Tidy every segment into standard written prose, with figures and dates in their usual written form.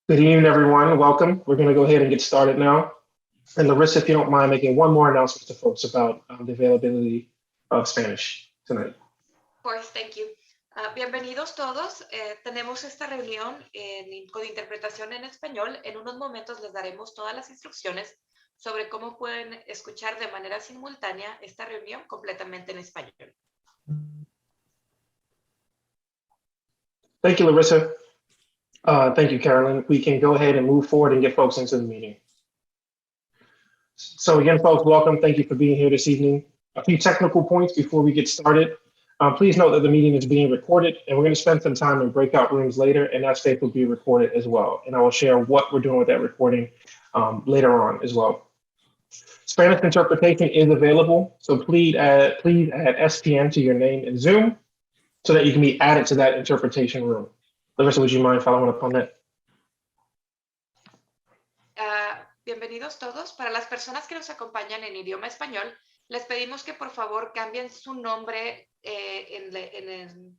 Good evening, everyone. Welcome. We're going to go ahead and get started now. And Larissa, if you don't mind making one more announcement to folks about the availability of Spanish tonight. Of course, thank you. Bienvenidos todos. Tenemos esta reunión con interpretación en español. En unos momentos les daremos todas las instrucciones sobre cómo pueden escuchar de manera simultánea esta reunión completamente en español. Thank you, Larissa. Thank you, Carolyn. We can go ahead and move forward and get folks into the meeting. So again, folks, welcome. Thank you for being here this evening. A few technical points before we get started. Please note that the meeting is being recorded, and we're going to spend some time in breakout rooms later, and that space will be recorded as well. And I will share what we're doing with that recording later on as well. Spanish interpretation is available, so please add SPN to your name in Zoom so that you can be added to that interpretation room. Larissa, would you mind following up on that? Bienvenidos todos. Para las personas que nos acompañan en idioma español, les pedimos que por favor cambien su nombre en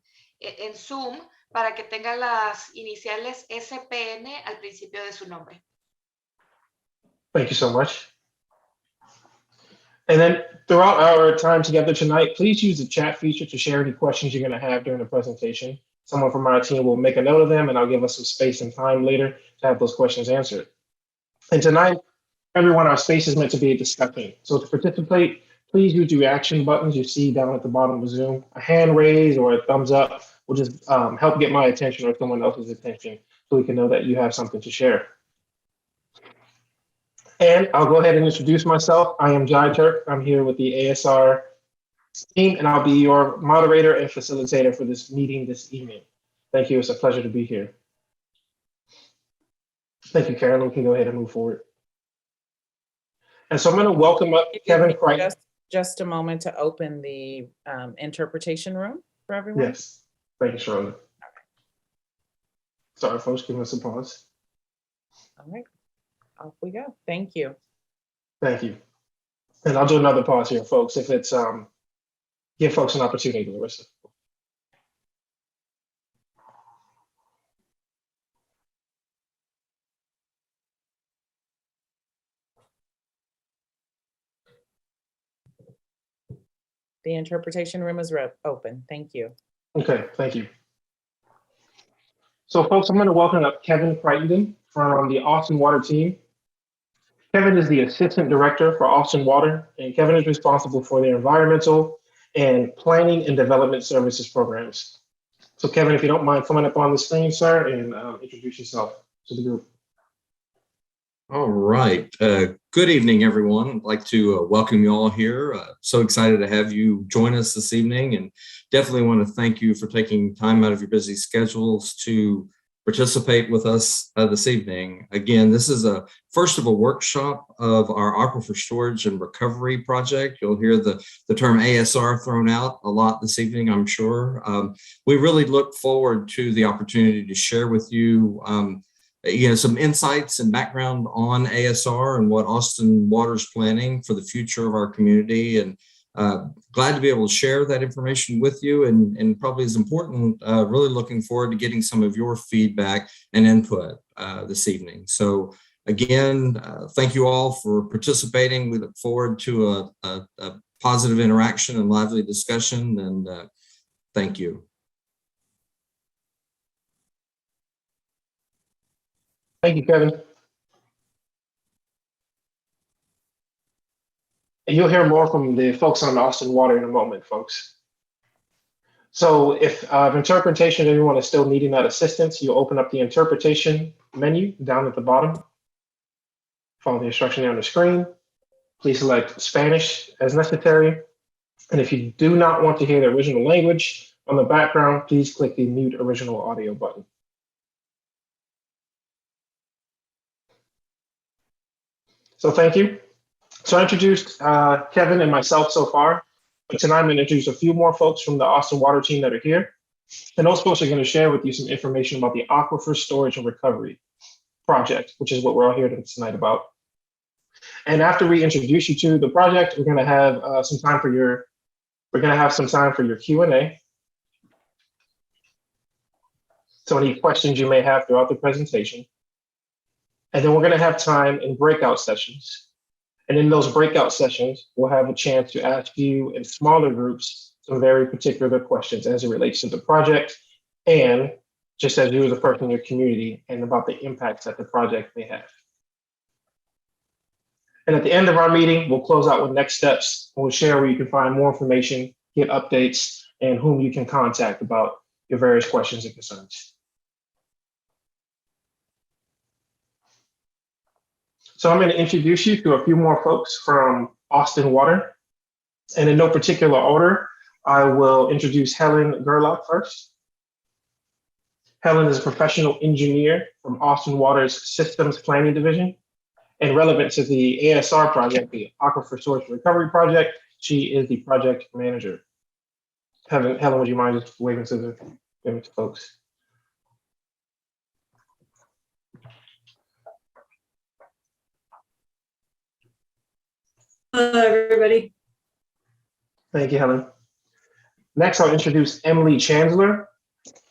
Zoom para que tenga las iniciales SPN al principio de su nombre. Thank you so much. And then throughout our time together tonight, please use the chat feature to share any questions you're going to have during the presentation. Someone from our team will make a note of them, and I'll give us some space and time later to have those questions answered. And tonight, everyone, our space is meant to be a discussion. So to participate, please use the reaction buttons you see down at the bottom of Zoom. A hand raise or a thumbs up will just help get my attention or someone else's attention so we can know that you have something to share. And I'll go ahead and introduce myself. I am Jai Turk. I'm here with the ASR team, and I'll be your moderator and facilitator for this meeting this evening. Thank you. It's a pleasure to be here. Thank you, Carolyn. We can go ahead and move forward. And so I'm going to welcome up Kevin Crichton. Just a moment to open the interpretation room for everyone. Yes. Thank you, Charlotte. Sorry, folks, give us a pause. All right. Off we go. Thank you. Thank you. And I'll do another pause here, folks, if it's give folks an opportunity, Larissa. The interpretation room is open. Thank you. Okay, thank you. So, folks, I'm going to welcome up Kevin Crichton from the Austin Water team. Kevin is the Assistant Director for Austin Water, and Kevin is responsible for their environmental and planning and development services programs. So, Kevin, if you don't mind coming up on the screen, sir, and introduce yourself to the group. All right. Good evening, everyone. I'd like to welcome you all here. So excited to have you join us this evening, and definitely want to thank you for taking time out of your busy schedules to participate with us this evening. Again, this is a first of a workshop of our Aquifer Storage and Recovery project. You'll hear the term ASR thrown out a lot this evening, I'm sure. We really look forward to the opportunity to share with you some insights and background on ASR and what Austin Water's planning for the future of our community, and glad to be able to share that information with you, and probably as important, really looking forward to getting some of your feedback and input this evening. So again, thank you all for participating. We look forward to a positive interaction and lively discussion, and thank you. Thank you, Kevin. And you'll hear more from the folks on Austin Water in a moment, folks. So if interpretation, anyone is still needing that assistance, you'll open up the interpretation menu down at the bottom. Follow the instruction there on the screen. Please select Spanish as necessary. And if you do not want to hear the original language on the background, please click the mute original audio button. So thank you. So I introduced Kevin and myself so far, but tonight I'm going to introduce a few more folks from the Austin Water team that are here. And those folks are going to share with you some information about the Aquifer Storage and Recovery project, which is what we're all here tonight about. And after we introduce you to the project, we're going to have some time for your Q&A. So any questions you may have throughout the presentation. And then we're going to have time in breakout sessions. And in those breakout sessions, we'll have a chance to ask you in smaller groups some very particular questions as it relates to the project and just as you as a person in your community and about the impacts that the project may have. And at the end of our meeting, we'll close out with next steps. We'll share where you can find more information, get updates, and whom you can contact about your various questions and concerns. So I'm going to introduce you to a few more folks from Austin Water. And in no particular order, I will introduce Helen Gerlach first. Helen is a professional engineer from Austin Water's Systems Planning Division. And relevant to the ASR project, the Aquifer Storage and Recovery project, she is the project manager. Helen, would you mind just waving to the folks? Hello, everybody. Thank you, Helen. Next, I'll introduce Emily Chandler.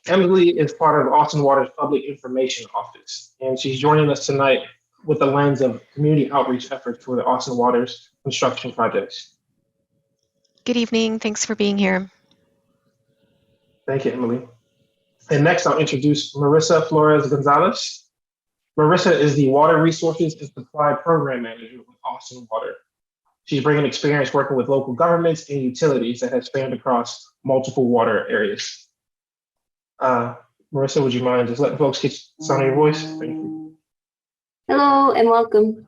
Emily is part of Austin Water's Public Information Office, and she's joining us tonight with the lens of community outreach efforts for the Austin Water's construction projects. Good evening. Thanks for being here. Thank you, Emily. And next, I'll introduce Marissa Flores Gonzalez. Marissa is the Water Resources and Supply Program Manager with Austin Water. She's bringing experience working with local governments and utilities that has spanned across multiple water areas. Marissa, would you mind just letting folks get the sound of your voice? Thank you. Hello and welcome.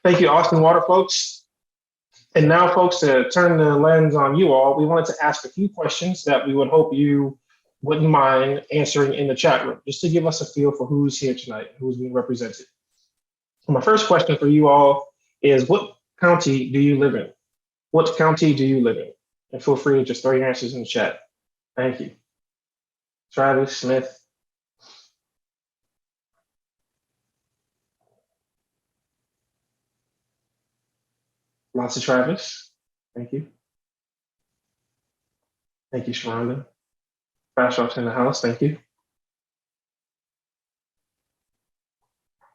Thank you, Austin Water folks. And now, folks, to turn the lens on you all, we wanted to ask a few questions that we would hope you wouldn't mind answering in the chat room, just to give us a feel for who's here tonight, who's being represented. My first question for you all is, what county do you live in? What county do you live in? And feel free to just throw your answers in the chat. Thank you. Travis, Smith. Lots of Travis. Thank you. Thank you, Sharonda. Bashoff's in the house. Thank you.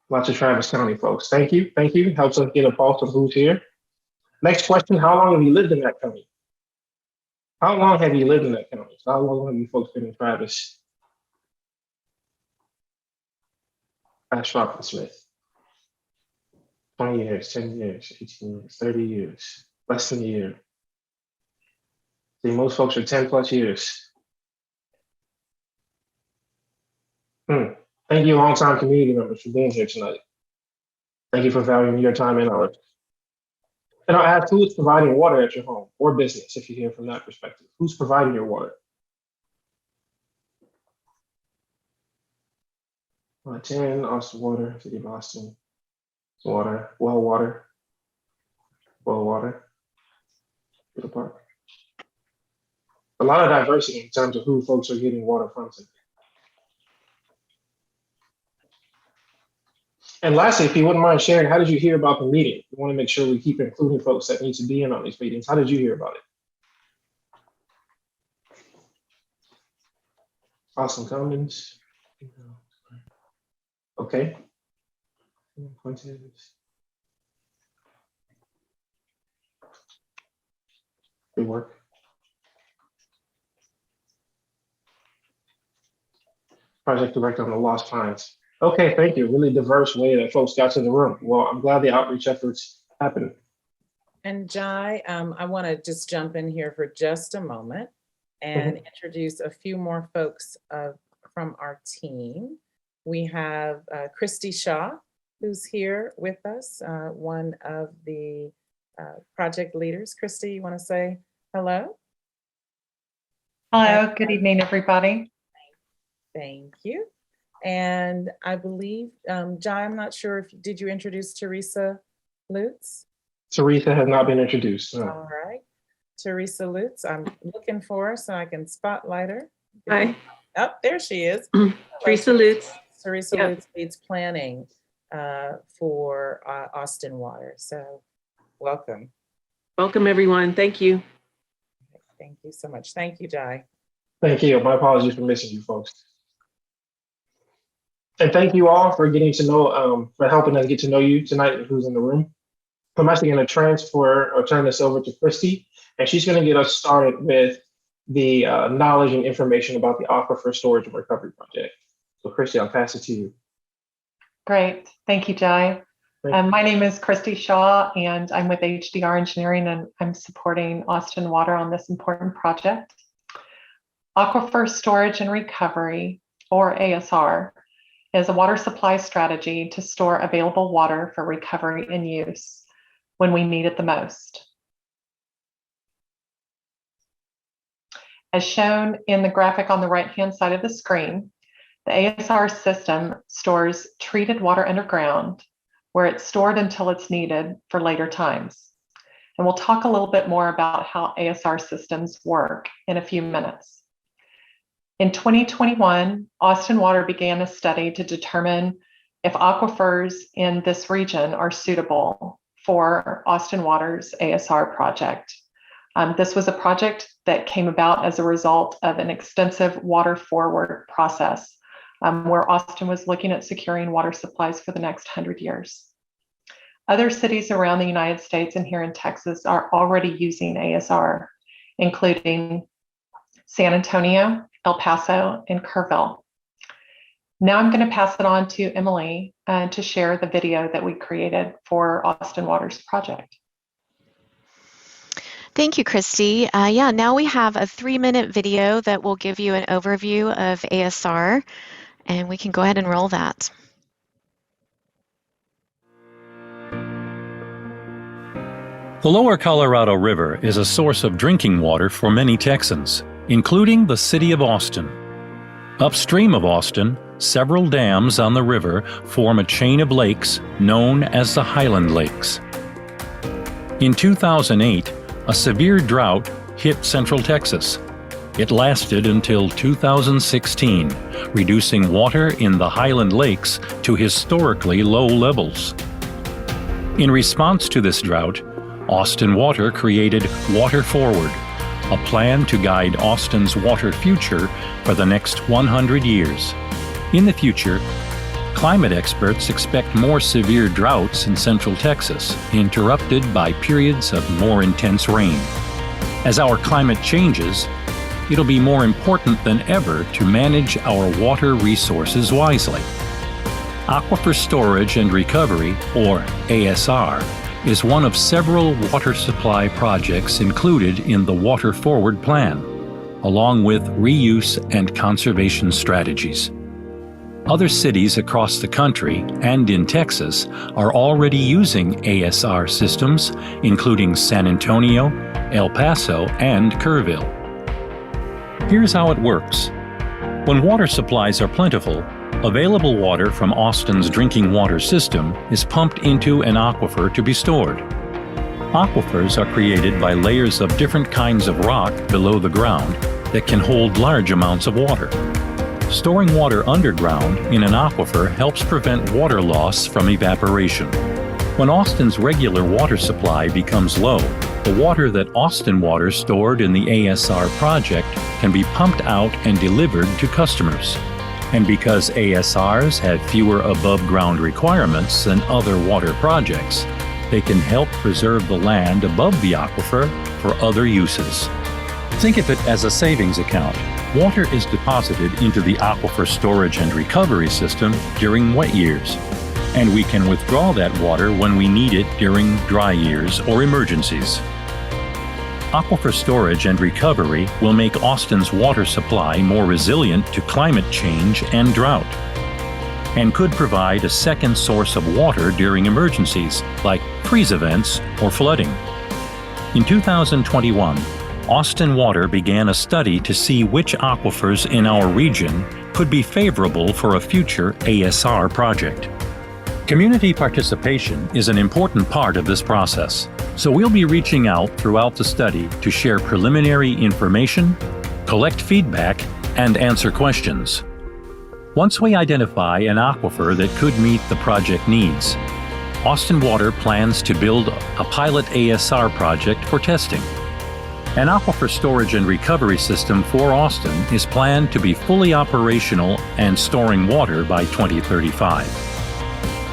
Lots of Travis County folks. Thank you. Thank you. Helps us get a pulse of who's here. Next question, how long have you lived in that county? How long have you lived in that county? How long have you folks been in Travis? Bashoff and Smith. 20 years, 10 years, 18 years, 30 years, less than a year. See, most folks are 10 plus years. Thank you, longtime community members, for being here tonight. Thank you for valuing your time and ours. And I'll ask, who is providing water at your home or business, if you hear from that perspective? Who's providing your water? 10, Austin Water, City of Austin. Water, well water. Little Park. A lot of diversity in terms of who folks are getting water from today. And lastly, if you wouldn't mind sharing, how did you hear about the meeting? We want to make sure we keep including folks that need to be in on these meetings. How did you hear about it? Austin Commons. Okay. Good work. Project director on the Lost Pines. Okay, thank you. Really diverse way that folks got to the room. Well, I'm glad the outreach efforts happened. And Jai, I want to just jump in here for just a moment and introduce a few more folks from our team. We have Christy Shaw, who's here with us, one of the project leaders. Christy, you want to say hello? Hello, good evening, everybody. Thank you. And I believe, Jai, I'm not sure if, did you introduce Teresa Lutz? Teresa has not been introduced. No. All right. Teresa Lutz, I'm looking for her so I can spotlight her. Hi. Oh, there she is. Teresa Lutz. Teresa Yep. Lutz leads planning for Austin Water. So welcome. Welcome, everyone. Thank you. Thank you so much. Thank you, Jai. Thank you. My apologies for missing you folks. And thank you all for getting to know, for helping us get to know you tonight and who's in the room. I'm actually going to transfer or turn this over to Christy, and she's going to get us started with the knowledge and information about the Aquifer Storage and Recovery Project. So Christy, I'll pass it to you. Great. Thank you, Jai. Thank you. My name is Christy Shaw, and I'm with HDR Engineering, and I'm supporting Austin Water on this important project. Aquifer Storage and Recovery, or ASR, is a water supply strategy to store available water for recovery and use when we need it the most. As shown in the graphic on the right-hand side of the screen, the ASR system stores treated water underground, where it's stored until it's needed for later times. And we'll talk a little bit more about how ASR systems work in a few minutes. In 2021, Austin Water began a study to determine if aquifers in this region are suitable for Austin Water's ASR project. This was a project that came about as a result of an extensive water forward process where Austin was looking at securing water supplies for the next 100 years. Other cities around the United States and here in Texas are already using ASR, including San Antonio, El Paso, and Kerrville. Now I'm going to pass it on to Emily to share the video that we created for Austin Water's project. Thank you, Christy. Now we have a 3-minute video that will give you an overview of ASR, and we can go ahead and roll that. The Lower Colorado River is a source of drinking water for many Texans, including the city of Austin. Upstream of Austin, several dams on the river form a chain of lakes known as the Highland Lakes. In 2008, a severe drought hit Central Texas. It lasted until 2016, reducing water in the Highland Lakes to historically low levels. In response to this drought, Austin Water created Water Forward, a plan to guide Austin's water future for the next 100 years. In the future, climate experts expect more severe droughts in Central Texas, interrupted by periods of more intense rain. As our climate changes, it'll be more important than ever to manage our water resources wisely. Aquifer Storage and Recovery, or ASR, is one of several water supply projects included in the Water Forward plan, along with reuse and conservation strategies. Other cities across the country and in Texas are already using ASR systems, including San Antonio, El Paso, and Kerrville. Here's how it works. When water supplies are plentiful, available water from Austin's drinking water system is pumped into an aquifer to be stored. Aquifers are created by layers of different kinds of rock below the ground that can hold large amounts of water. Storing water underground in an aquifer helps prevent water loss from evaporation. When Austin's regular water supply becomes low, the water that Austin Water stored in the ASR project can be pumped out and delivered to customers. And because ASRs have fewer above-ground requirements than other water projects, they can help preserve the land above the aquifer for other uses. Think of it as a savings account. Water is deposited into the Aquifer Storage and Recovery system during wet years, and we can withdraw that water when we need it during dry years or emergencies. Aquifer Storage and Recovery will make Austin's water supply more resilient to climate change and drought, and could provide a second source of water during emergencies like freeze events or flooding. In 2021, Austin Water began a study to see which aquifers in our region could be favorable for a future ASR project. Community participation is an important part of this process, so we'll be reaching out throughout the study to share preliminary information, collect feedback, and answer questions. Once we identify an aquifer that could meet the project needs, Austin Water plans to build a pilot ASR project for testing. An aquifer storage and recovery system for Austin is planned to be fully operational and storing water by 2035.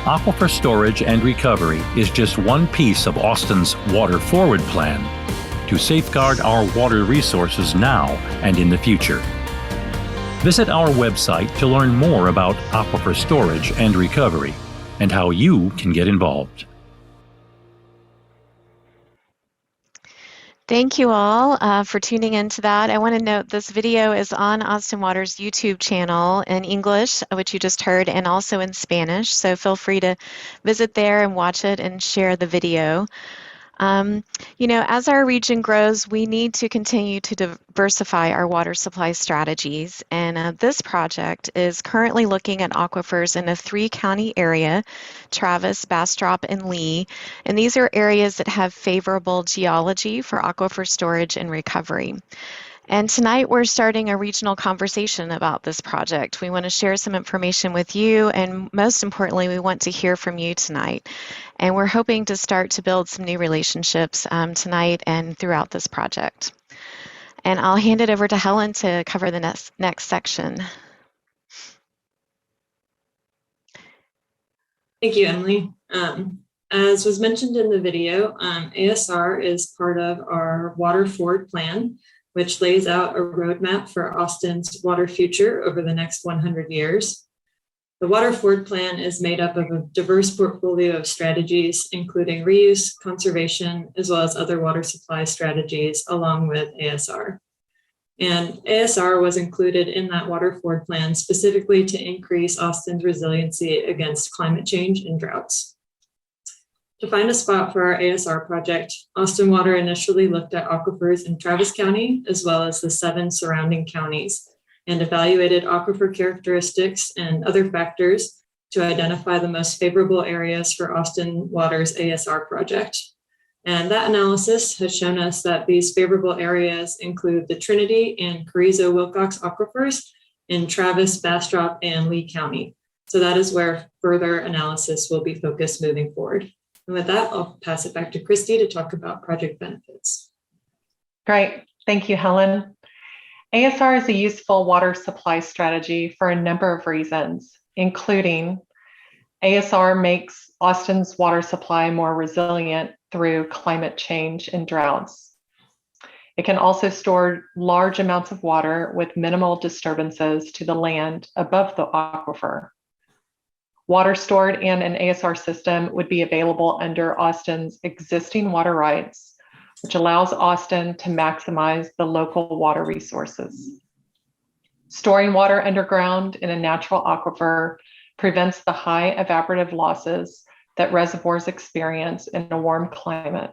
Aquifer storage and recovery is just one piece of Austin's water forward plan to safeguard our water resources now and in the future. Visit our website to learn more about aquifer storage and recovery and how you can get involved. Thank you all for tuning into that. I want to note this video is on Austin Water's YouTube channel in English, which you just heard, and also in Spanish. So feel free to visit there and watch it and share the video. You know, as our region grows, we need to continue to diversify our water supply strategies. And this project is currently looking at aquifers in a 3-county area, Travis, Bastrop, and Lee. And these are areas that have favorable geology for aquifer storage and recovery. And tonight we're starting a regional conversation about this project. We want to share some information with you, and most importantly, we want to hear from you tonight. And we're hoping to start to build some new relationships tonight and throughout this project. And I'll hand it over to Helen to cover the next section. Thank you, Emily. As was mentioned in the video, ASR is part of our Water Forward Plan, which lays out a roadmap for Austin's water future over the next 100 years. The Water Forward Plan is made up of a diverse portfolio of strategies, including reuse, conservation, as well as other water supply strategies, along with ASR. And ASR was included in that Water Forward Plan specifically to increase Austin's resiliency against climate change and droughts. To find a spot for our ASR project, Austin Water initially looked at aquifers in Travis County, as well as the 7 surrounding counties, and evaluated aquifer characteristics and other factors to identify the most favorable areas for Austin Water's ASR project. And that analysis has shown us that these favorable areas include the Trinity and Carrizo-Wilcox aquifers in Travis, Bastrop, and Lee County. So that is where further analysis will be focused moving forward. And with that, I'll pass it back to Christy to talk about project benefits. Great. Thank you, Helen. ASR is a useful water supply strategy for a number of reasons, including ASR makes Austin's water supply more resilient through climate change and droughts. It can also store large amounts of water with minimal disturbances to the land above the aquifer. Water stored in an ASR system would be available under Austin's existing water rights, which allows Austin to maximize the local water resources. Storing water underground in a natural aquifer prevents the high evaporative losses that reservoirs experience in a warm climate.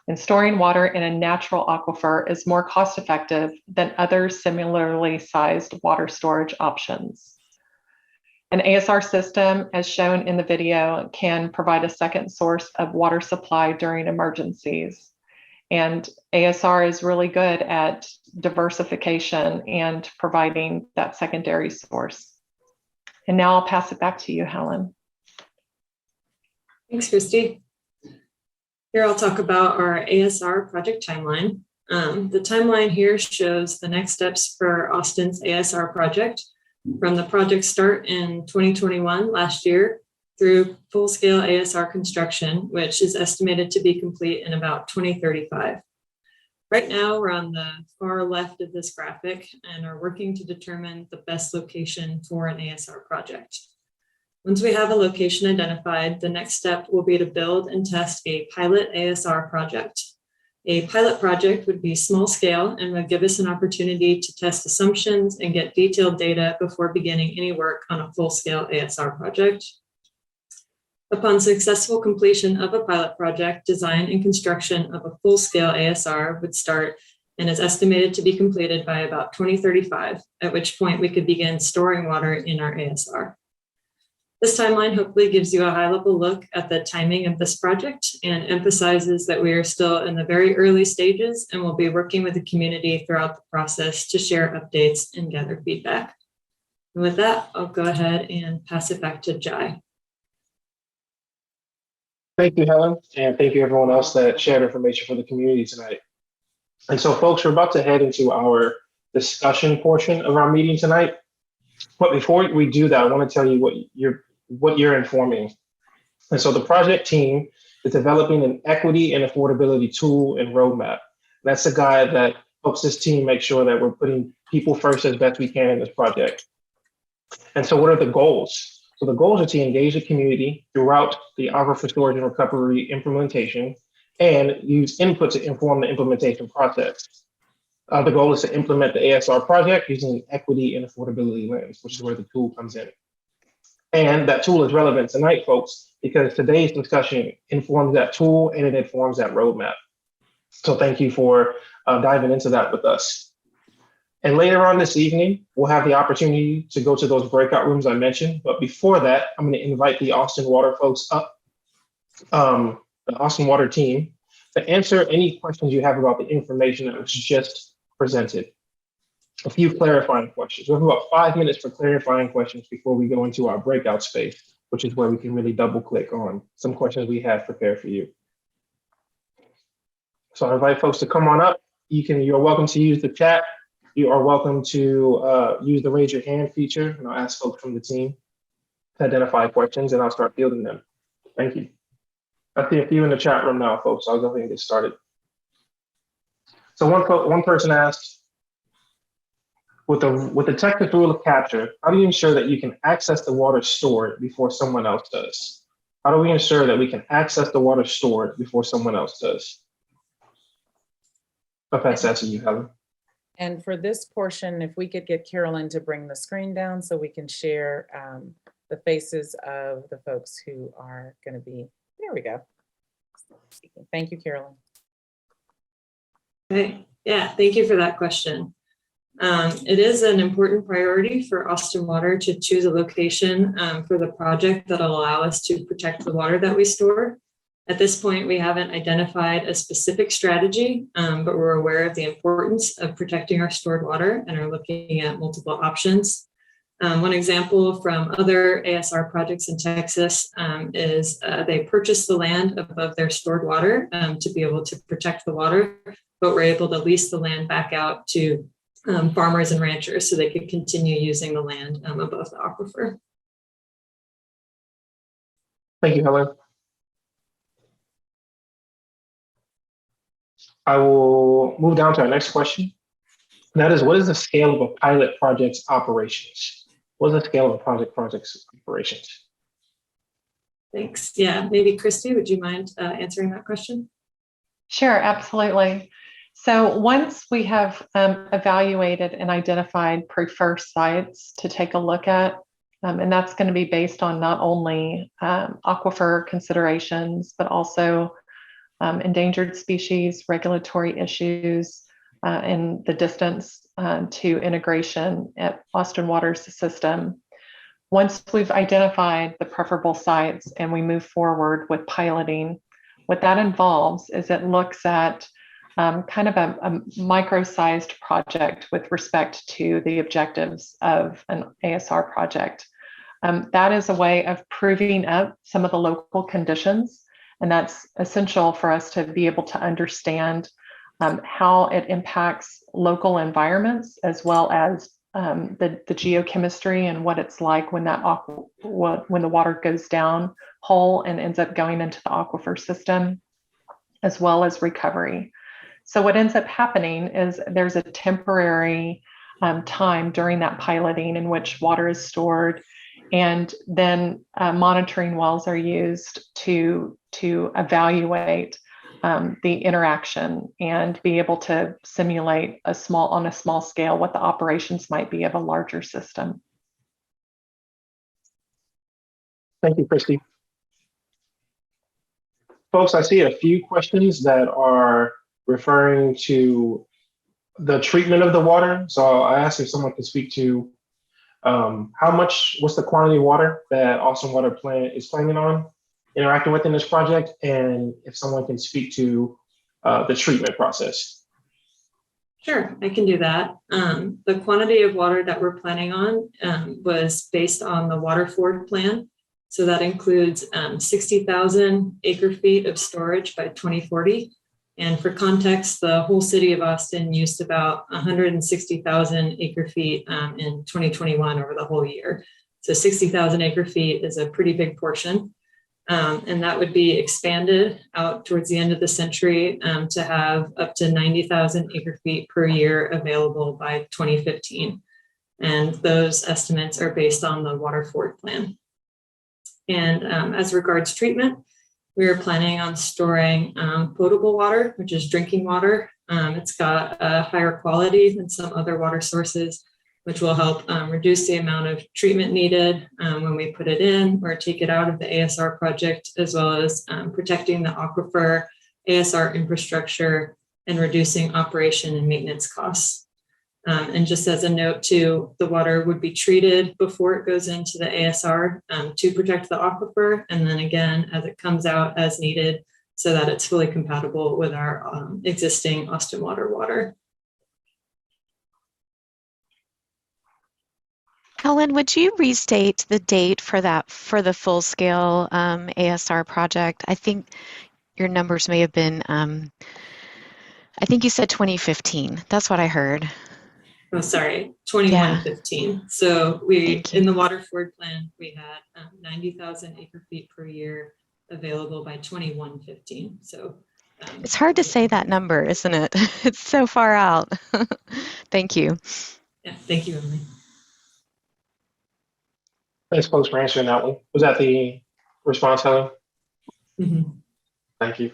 And storing water in a natural aquifer is more cost-effective than other similarly sized water storage options. An ASR system, as shown in the video, can provide a second source of water supply during emergencies. And ASR is really good at diversification and providing that secondary source. And now I'll pass it back to you, Helen. Thanks, Christy. Here I'll talk about our ASR project timeline. The timeline here shows the next steps for Austin's ASR project, from the project start in 2021 last year through full-scale ASR construction, which is estimated to be complete in about 2035. Right now, we're on the far left of this graphic and are working to determine the best location for an ASR project. Once we have a location identified, the next step will be to build and test a pilot ASR project. A pilot project would be small scale and would give us an opportunity to test assumptions and get detailed data before beginning any work on a full-scale ASR project. Upon successful completion of a pilot project, design and construction of a full-scale ASR would start and is estimated to be completed by about 2035, at which point we could begin storing water in our ASR. This timeline hopefully gives you a high-level look at the timing of this project and emphasizes that we are still in the very early stages and will be working with the community throughout the process to share updates and gather feedback. And with that, I'll go ahead and pass it back to Jai. Thank you, Helen, and thank you everyone else that shared information for the community tonight. And so folks, we're about to head into our discussion portion of our meeting tonight. But before we do that, I want to tell you what you're informing. And so the project team is developing an equity and affordability tool and roadmap. That's a guide that helps this team make sure that we're putting people first as best we can in this project. And so what are the goals? So the goals are to engage the community throughout the Aquifer Storage and Recovery implementation and use input to inform the implementation process. The goal is to implement the ASR project using an equity and affordability lens, which is where the tool comes in. And that tool is relevant tonight, folks, because today's discussion informs that tool and it informs that roadmap. So thank you for diving into that with us. And later on this evening, we'll have the opportunity to go to those breakout rooms I mentioned. But before that, I'm going to invite the Austin Water folks up, the Austin Water team, to answer any questions you have about the information that was just presented. A few clarifying questions. We have about 5 minutes for clarifying questions before we go into our breakout space, which is where we can really double click on some questions we have prepared for you. So I invite folks to come on up. You're welcome to use the chat. You are welcome to use the raise your hand feature, and I'll ask folks from the team to identify questions and I'll start fielding them. Thank you. I see a few in the chat room now, folks. I'll go ahead and get started. So one person asked, with the Texas rule of capture, how do you ensure that you can access the water stored before someone else does? How do we ensure that we can access the water stored before someone else does? I'll pass that to you, Helen. And for this portion, if we could get Carolyn to bring the screen down so we can share the faces of the folks who are going to be, there we go. Thank you, Carolyn. Okay, yeah, thank you for that question. It is an important priority for Austin Water to choose a location for the project that'll allow us to protect the water that we store. At this point, we haven't identified a specific strategy, but we're aware of the importance of protecting our stored water and are looking at multiple options. One example from other ASR projects in Texas is they purchased the land above their stored water to be able to protect the water, but were able to lease the land back out to farmers and ranchers so they could continue using the land above the aquifer. Thank you, Helen. I will move down to our next question. And that is, what is the scale of a pilot project's operations? What is the scale of a project's operations? Thanks. Yeah, maybe Christy, would you mind answering that question? Sure, absolutely. So once we have evaluated and identified preferred sites to take a look at, and that's going to be based on not only aquifer considerations, but also endangered species, regulatory issues, and the distance to integration at Austin Water's system. Once we've identified the preferable sites and we move forward with piloting, what that involves is it looks at kind of a micro-sized project with respect to the objectives of an ASR project. That is a way of proving up some of the local conditions, and that's essential for us to be able to understand how it impacts local environments, as well as the geochemistry and what it's like when when the water goes down whole and ends up going into the aquifer system, as well as recovery. So what ends up happening is there's a temporary time during that piloting in which water is stored, and then monitoring wells are used to evaluate the interaction and be able to simulate on a small scale what the operations might be of a larger system. Thank you, Christy. Folks, I see a few questions that are referring to the treatment of the water. So I asked if someone could speak to what's the quantity of water that Austin Water is planning on interacting with in this project, and if someone can speak to the treatment process. Sure, I can do that. The quantity of water that we're planning on was based on the water forward plan. So that includes 60,000 acre feet of storage by 2040. And for context, the whole city of Austin used about 160,000 acre feet in 2021 over the whole year. So 60,000 acre feet is a pretty big portion. And that would be expanded out towards the end of the century to have up to 90,000 acre feet per year available by 2015. And those estimates are based on the water forward plan. And as regards treatment, we are planning on storing potable water, which is drinking water. It's got a higher quality than some other water sources, which will help reduce the amount of treatment needed when we put it in or take it out of the ASR project, as well as protecting the aquifer, ASR infrastructure, and reducing operation and maintenance costs. And just as a note too, the water would be treated before it goes into the ASR to protect the aquifer, and then again, as it comes out as needed, so that it's fully compatible with our existing Austin water. Helen, would you restate the date for the full scale ASR project? I think your numbers may have been, I think you said 2015. That's what I heard. Oh, sorry, 2115. Yeah. So in the water forward plan, we had 90,000 acre feet per year available by 2115. So it's hard to say that number, isn't it? It's so far out. Thank you. Yeah, thank you, Emily. Thanks, folks, for answering that one. Was that the response, Helen? Mm-hmm. Thank you.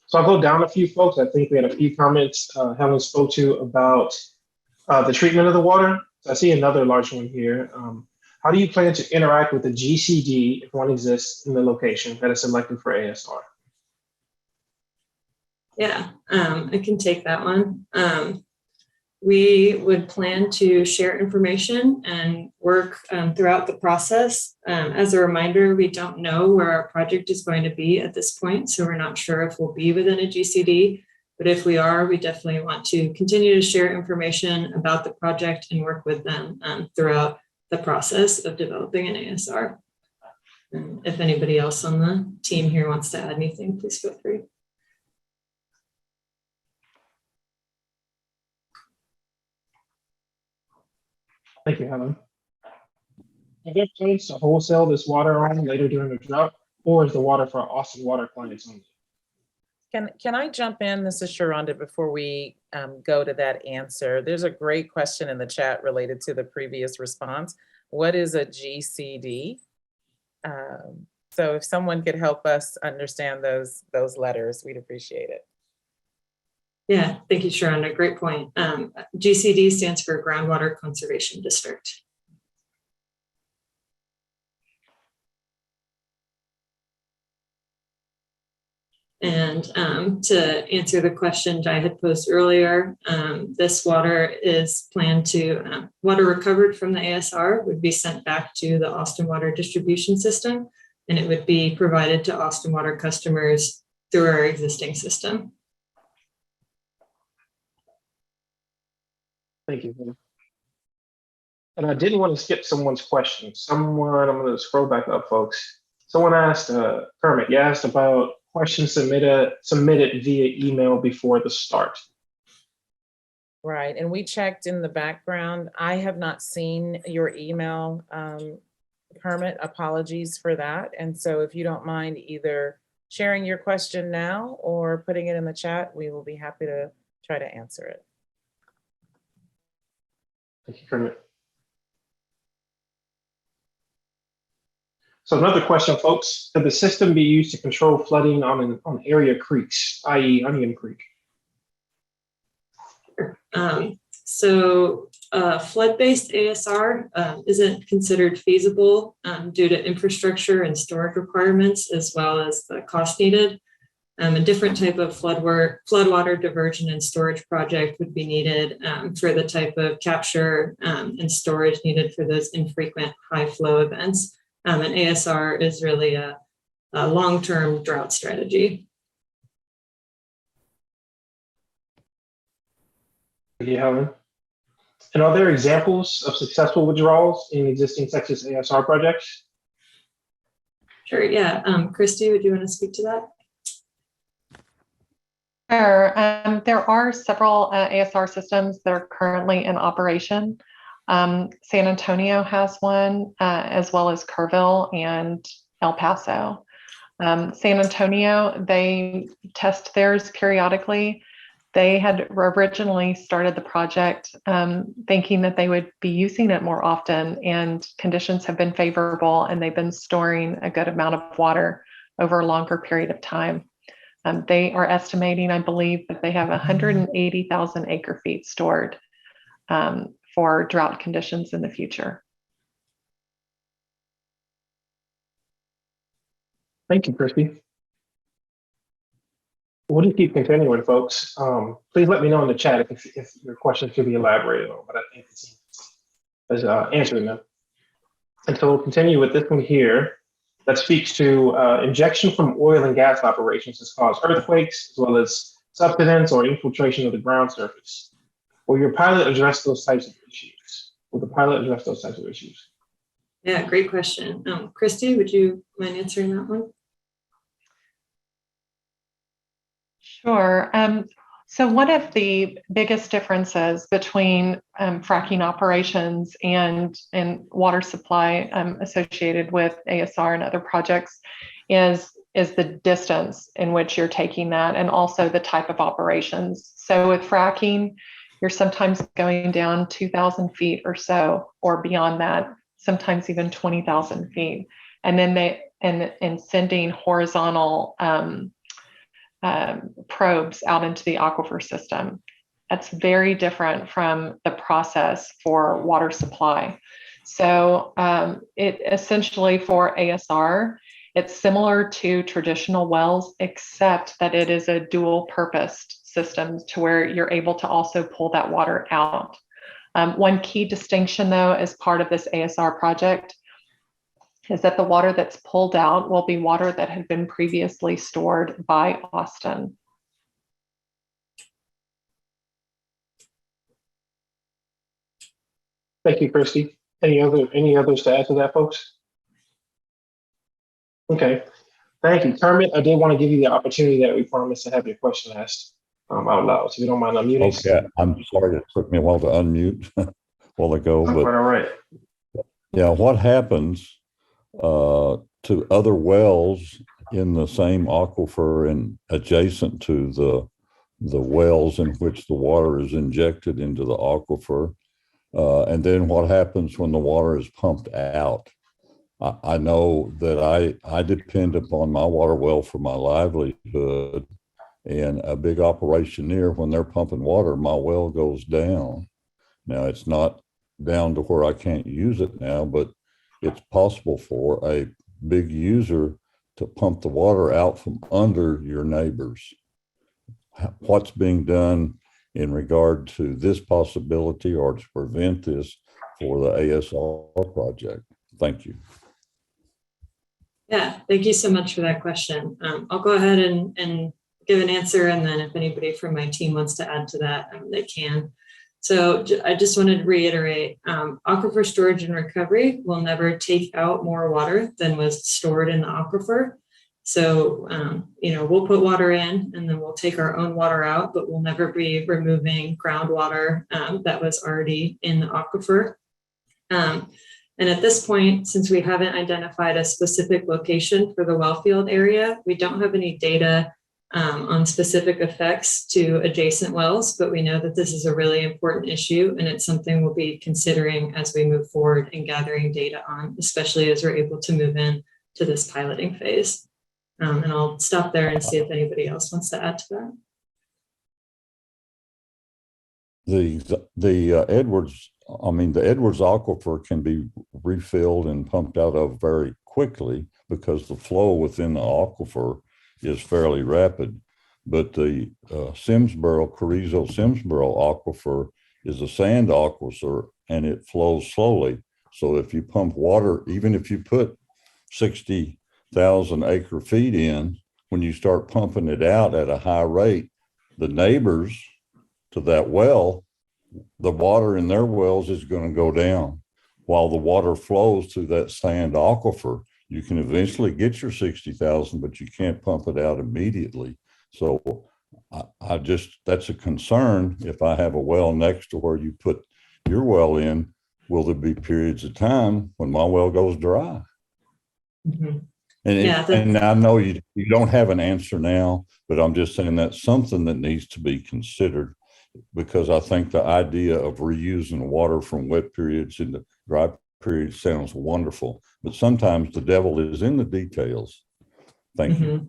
So I'll go down a few, folks. I think we had a few comments Helen spoke to about the treatment of the water. So I see another large one here. How do you plan to interact with the GCD if one exists in the location that is selected for ASR? Yeah, I can take that one. We would plan to share information and work throughout the process. As a reminder, we don't know where our project is going to be at this point, so we're not sure if we'll be within a GCD. But if we are, we definitely want to continue to share information about the project and work with them throughout the process of developing an ASR. And if anybody else on the team here wants to add anything, please feel free. Thank you, Helen. Are there plans to wholesale this water on later during the drought, or is the water for Austin water clients only? Can I jump in? This is Sharonda before we go to that answer. There's a great question in the chat related to the previous response. What is a GCD? So if someone could help us understand those letters, we'd appreciate it. Yeah, thank you, Sharonda. Great point. GCD stands for Groundwater Conservation District. And to answer the question Jai had posed earlier, this water is planned to, water recovered from the ASR would be sent back to the Austin Water distribution system, and it would be provided to Austin Water customers through our existing system. Thank you. And I didn't want to skip someone's question. I'm going to scroll back up, folks. Someone asked, Kermit, you asked about questions submitted via email before the start. Right, and we checked in the background. I have not seen your email, Kermit, apologies for that. And so if you don't mind either sharing your question now or putting it in the chat, we will be happy to try to answer it. Thank you, Kermit. So another question, folks, could the system be used to control flooding on area creeks, i.e. Onion Creek? So flood-based ASR isn't considered feasible due to infrastructure and storage requirements, as well as the cost needed. A different type of floodwater diversion and storage project would be needed for the type of capture and storage needed for those infrequent high flow events. And ASR is really a long-term drought strategy. Thank you, Helen. And are there examples of successful withdrawals in existing Texas ASR projects? Sure, yeah. Christy, would you want to speak to that? Sure. There are several ASR systems that are currently in operation. San Antonio has one, as well as Kerrville and El Paso. San Antonio, they test theirs periodically. They had originally started the project thinking that they would be using it more often, and conditions have been favorable, and they've been storing a good amount of water over a longer period of time. They are estimating, I believe, that they have 180,000 acre feet stored for drought conditions in the future. Thank you, Christy. We'll just keep continuing, folks. Please let me know in the chat if your questions could be elaborated on, but I think it's answering them. And so we'll continue with this one here that speaks to injection from oil and gas operations has caused earthquakes as well as subsidence or infiltration of the ground surface. Will your pilot address those types of issues? Will the pilot address those types of issues? Yeah, great question. Christy, would you mind answering that one? Sure. So one of the biggest differences between fracking operations and water supply associated with ASR and other projects is the distance in which you're taking that, and also the type of operations. So with fracking, you're sometimes going down 2,000 feet or so, or beyond that, sometimes even 20,000 feet. And then sending horizontal probes out into the aquifer system. That's very different from the process for water supply. So it essentially, for ASR, it's similar to traditional wells, except that it is a dual purposed system to where you're able to also pull that water out. One key distinction, though, as part of this ASR project is that the water that's pulled out will be water that had been previously stored by Austin. Thank you, Christy. Any others to add to that, folks? Okay, thank you. Kermit, I did want to give you the opportunity that we promised to have your question asked out loud. So if you don't mind unmuting. Okay, I'm sorry it took me a while to unmute a while ago, but all right. Yeah, what happens to other wells in the same aquifer and adjacent to the wells in which the water is injected into the aquifer, and then what happens when the water is pumped out? I know that I depend upon my water well for my livelihood, and a big operation near, when they're pumping water, my well goes down. Now, it's not down to where I can't use it now, but it's possible for a big user to pump the water out from under your neighbors. What's being done in regard to this possibility or to prevent this for the ASR project? Thank you. Yeah, thank you so much for that question. I'll go ahead and give an answer, and then if anybody from my team wants to add to that, they can. So I just wanted to reiterate, Aquifer Storage and Recovery will never take out more water than was stored in the aquifer. So, we'll put water in and then we'll take our own water out, but we'll never be removing groundwater that was already in the aquifer. And at this point, since we haven't identified a specific location for the wellfield area, we don't have any data on specific effects to adjacent wells, but we know that this is a really important issue, and it's something we'll be considering as we move forward and gathering data on, especially as we're able to move in to this piloting phase. And I'll stop there and see if anybody else wants to add to that. The Edwards aquifer can be refilled and pumped out of very quickly because the flow within the aquifer is fairly rapid. But the Carrizo-Simsboro aquifer is a sand aquifer and it flows slowly. So if you pump water, even if you put 60,000 acre feet in, when you start pumping it out at a high rate, the neighbors to that well, the water in their wells is going to go down. While the water flows through that sand aquifer, you can eventually get your 60,000, but you can't pump it out immediately. So I just, that's a concern. If I have a well next to where you put your well in, will there be periods of time when my well goes dry? Mhm. And, Yeah, and I know you don't have an answer now, but I'm just saying that's something that needs to be considered, because I think the idea of reusing water from wet periods into dry periods sounds wonderful, but sometimes the devil is in the details. Thank you. Mhm.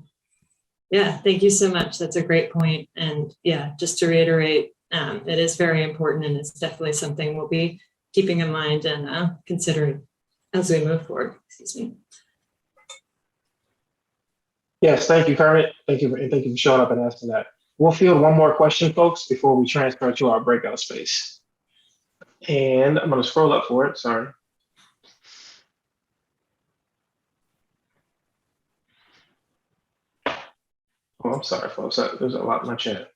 Yeah, thank you so much. That's a great point. And yeah, just to reiterate, it is very important, and it's definitely something we'll be keeping in mind and considering as we move forward. Excuse me. Yes, thank you, Kermit. Thank you for showing up and asking that. We'll field one more question, folks, before we transfer to our breakout space. And I'm going to scroll up for it. Sorry. Oh, I'm sorry, folks. There's a lot in my chat.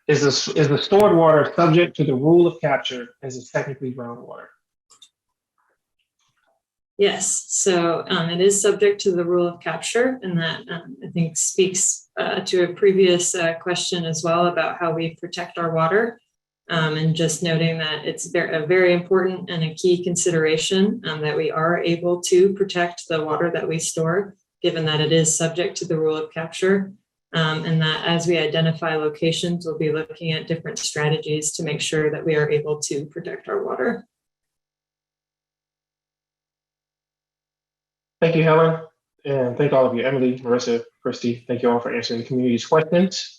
Is the stored water subject to the rule of capture as it's technically groundwater? Yes, so it is subject to the rule of capture, and that I think speaks to a previous question as well about how we protect our water, and just noting that it's a very important and a key consideration that we are able to protect the water that we store, given that it is subject to the rule of capture, and that as we identify locations, we'll be looking at different strategies to make sure that we are able to protect our water. Thank you, Helen. And thank all of you, Emily, Marissa, Christy. Thank you all for answering the community's questions.